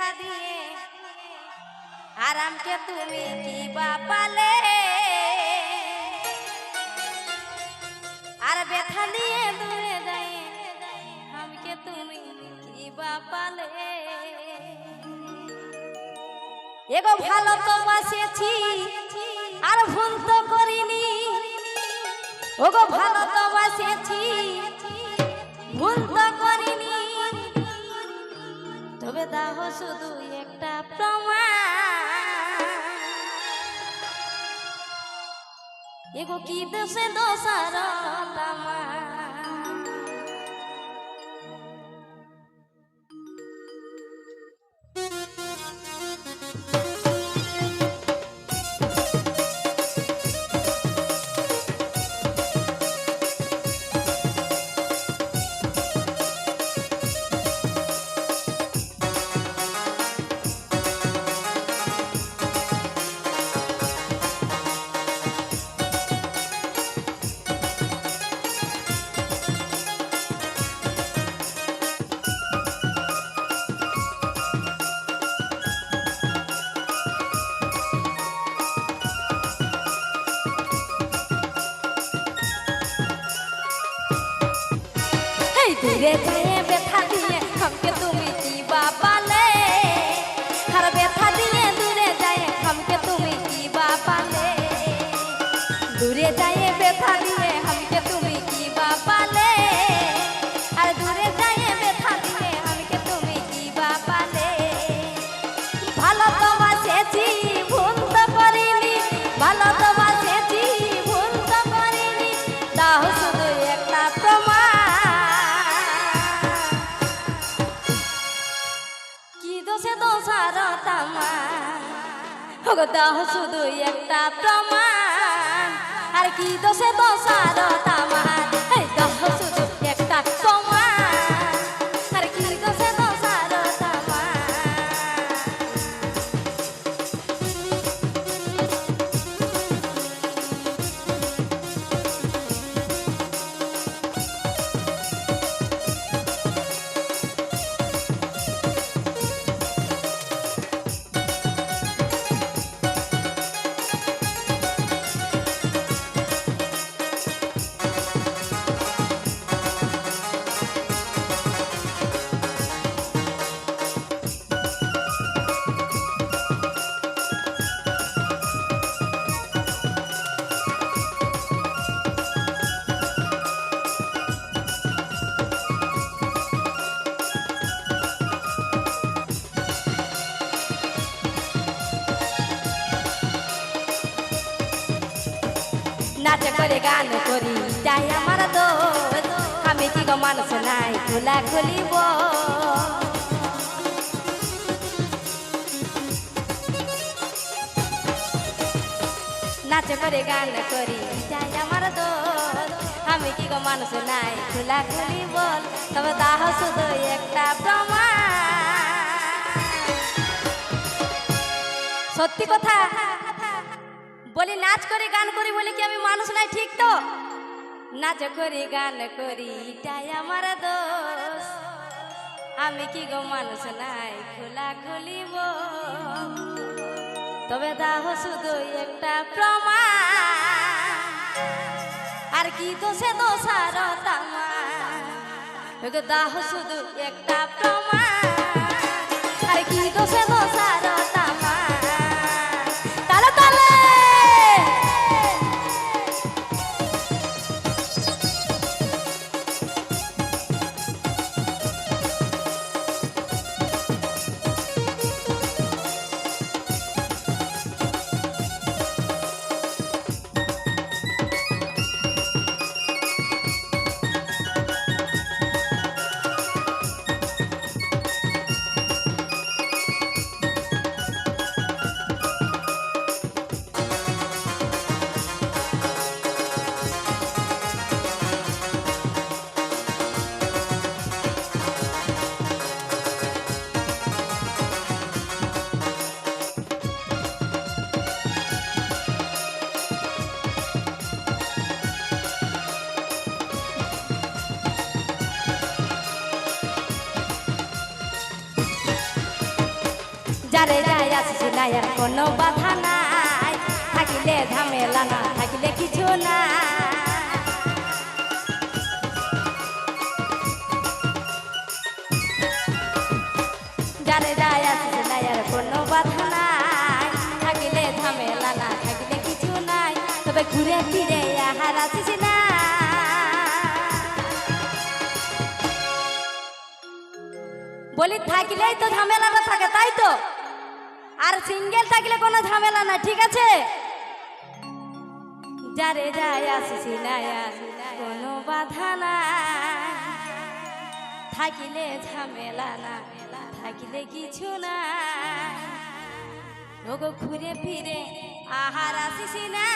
ব্যথা দিয়ে আরামকে তুমি কি বা পালে, আর ব্যথা দিয়ে দূরে যায় আমাকে তুমি কি বা পালে। এগো ভালো তো বাসেছি আর ভুল তো করিনি, ওগো ভালো তো বাসেছি ভুল তো করিনি, তবে দাও শুধু একটা প্রমাণ, এগো কি দোষে দোষারত আমার। দূরে যায় ব্যথা দিয়ে আমাকে তুমি কি বা পালে, আর ব্যথা দিয়ে দূরে যায় আমাকে তুমি কি বা পালে, দূরে যায় ব্যথা দিয়ে আমাকে তুমি কি বা পালে, আর দূরে যায় ব্যথা দিয়ে আমাকে তুমি কি বা পালে। ভালো তো বাসেছি ভুল তো করিনি, ভালো তো বাসেছি ভুল তো করিনি, দাও শুধু একটা প্রমাণ, দোষারত আমার, ওগো দাও শুধু একটা প্রমাণ, আর কি দোষে দোষারত আমার, এই দাও শুধু একটা প্রমাণ, আর কি দোষে দোষারত আমার। নাচ করে গান করি যাই আমার দোষ, আমি কি গো মানুষ নাই খোলা খুলিব, নাচ করে গান করি যাই আমার দোষ, আমি কি গো মানুষ নাই খোলা খুলিব, তবে দাও শুধু একটা প্রমাণ। সত্যি কথা বলি, নাচ করে গান করি বলে কি আমি মানুষ নাই, ঠিক তো? নাচ করি গান করি এটাই আমার দোষ, আমি কি গো মানুষ নাই খোলা খুলিব, তবে দাও শুধু একটা প্রমাণ, আর কি দোষে দোষারত আমার, দাও শুধু একটা প্রমাণ, আর কি দোষে দোষারত আমার। তালে তালে যারে যায় আসিস না আর কোনো বাধা নাই থাকিলে ঝামেলা না থাকিলে কিছু না যারে যায় আসিস না আর কোনো বাধা নাই থাকিলে ঝামেলা না থাকিলে কিছু নাই তবে ঘুরে ফিরে আহার আসিস না বলি থাকিলেই তো ঝামেলাটা থাকে তাই তো আর সিঙ্গেল থাকলে কোনো ঝামেলা না ঠিক আছে যারে যায় আসিস না কোনো বাধা না থাকিলে ঝামেলা না থাকিলে কিছু না ওগো ঘুরে ফিরে আহার আসিস না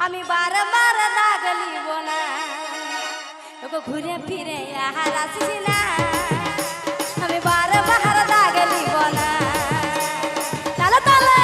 আমি বারবার দাগ লিব না ওগো ঘুরে ফিরে আহার আসিস না আমি বারবার দাগ লিব না চলো তালে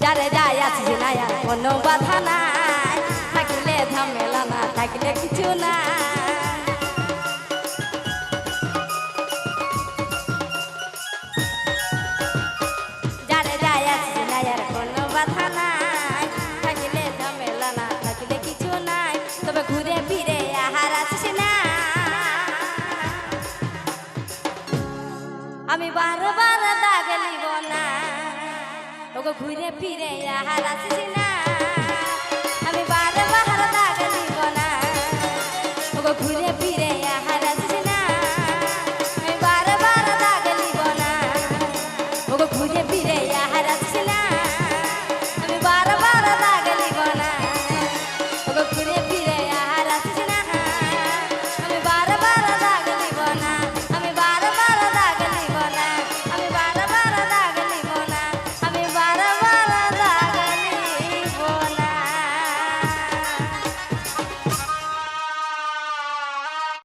যারে যায় আসিস না আর কোনো বাধা নাই থাকিলে ঝামেলা না থাকিলে কিছু না যারে যায় আসিস না আর কোনো বাধা নাই থাকিলে ঝামেলা না থাকিলে কিছু নাই তবে ঘুরে ফিরে আহার আসিস না আমি বারবার দাগ লিব না ওগো ঘুরে ফিরে আহার আসিস না আমি বারবার দাগ লিব না ওগো ঘুরে ফিরে আহার